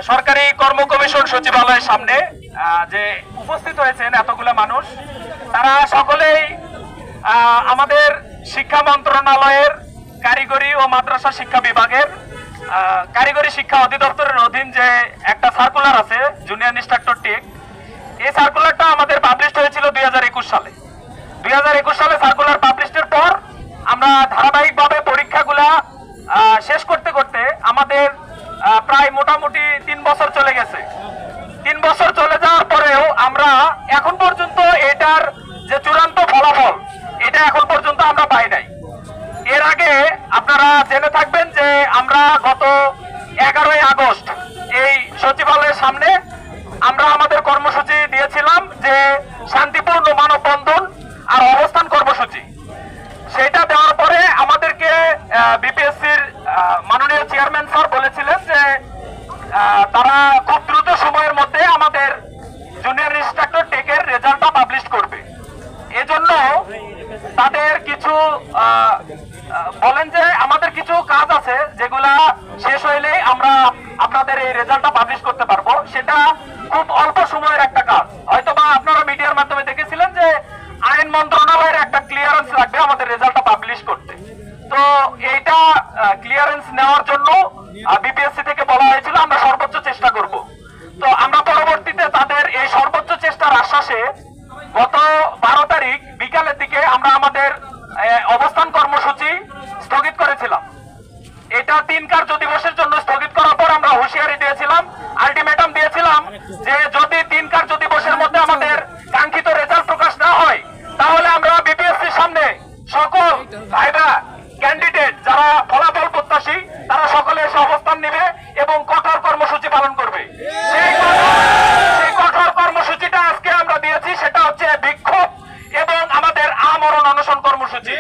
সরকারি কর্ম কমিশন সচিবালয়ের সামনে যে উপস্থিত হয়েছেন এতগুলো মানুষ, তারা সকলেই আমাদের শিক্ষা মন্ত্রণালয়ের কারিগরি ও মাদ্রাসা শিক্ষা বিভাগের কারিগরি শিক্ষা অধিদপ্তরের অধীন যে একটা সার্কুলার আছে জুনিয়র ইনস্ট্রাক্টর টেক, এই সার্কুলারটা আমাদের পাবলিশ হয়েছিল 2021 সালে। 2021 সালে সার্কুলার পাবলিশের পর আমরা ধারাবাহিকভাবে পরীক্ষাগুলা শেষ করতে করতে আমাদের প্রায় মোটামুটি 3 বছর চলে গেছে। 3 বছর চলে যাওয়ার পরেও আমরা এখন পর্যন্ত এটার যে চূড়ান্ত ফলাফল এটা এখন পর্যন্ত আমরা পাই নাই। এর আগে আপনারা জেনে থাকবেন যে আমরা গত 11ই আগস্ট এই সচিবালয়ের সামনে আমরা আমাদের কর্মসূচি দিয়েছিলাম যে শান্তিপূর্ণ মানববন্ধন আর অবস্থান কর্মসূচি। সেটা দেওয়ার পরে আমাদেরকে বিপিএসসির মাননীয় চেয়ারম্যান স্যার বলেছিলেন যে তারা খুব দ্রুত সময়ের মধ্যে আমাদের জুনিয়র ইনস্ট্রাক্টর টেকের রেজাল্টটা পাবলিশ করবে। এজন্য তাদের কিছু বলেন যে আমাদের কিছু কাজ আছে যেগুলা শেষ হইলেই আমরা আপনাদের এই রেজাল্টটা পাবলিশ করতে পারবো। সেটা খুব অল্প সময়ের একটা কাজ। হয়তোবা আপনারা মিডিয়ার মাধ্যমে দেখেছিলেন যে আইন মন্ত্রণালয়ের একটা ক্লিয়ারেন্স লাগবে আমাদের রেজাল্টটা পাবলিশ করতে। তো এইটা ক্লিয়ারেন্স নেওয়ার জন্য বিপিএসসি থেকে বলা হয়েছিল আমরা সর্বোচ্চ চেষ্টা করব। তো আমরা পরবর্তীতে তাদের এই সর্বোচ্চ চেষ্টার আশ্বাসে গত 12 তারিখ বিকালের দিকে আমরা আমাদের অবস্থান কর্মসূচি স্থগিত করেছিলাম। এটা 3 কার্য দিবসের জন্য স্থগিত করার পর আমরা হুঁশিয়ারি দিয়েছিলাম, আলটিমেটাম দিয়েছিলাম যে যদি 3 কার্য দিবসের মধ্যে আমাদের কাঙ্ক্ষিত রেজাল্ট প্রকাশ না হয় তাহলে আমরা বিপিএসসির সামনে সকল ভাইবা ক্যান্ডিডেট যারা ফলাফল প্রত্যাশী তারা সকলে এসে অবস্থান নেবে এবং কঠোর কর্মসূচি পালন করবে। সেই কঠোর কর্মসূচিটা আজকে আমরা দিয়েছি, সেটা হচ্ছে বিক্ষোভ এবং আমাদের আমরণ অনশন কর্মসূচি।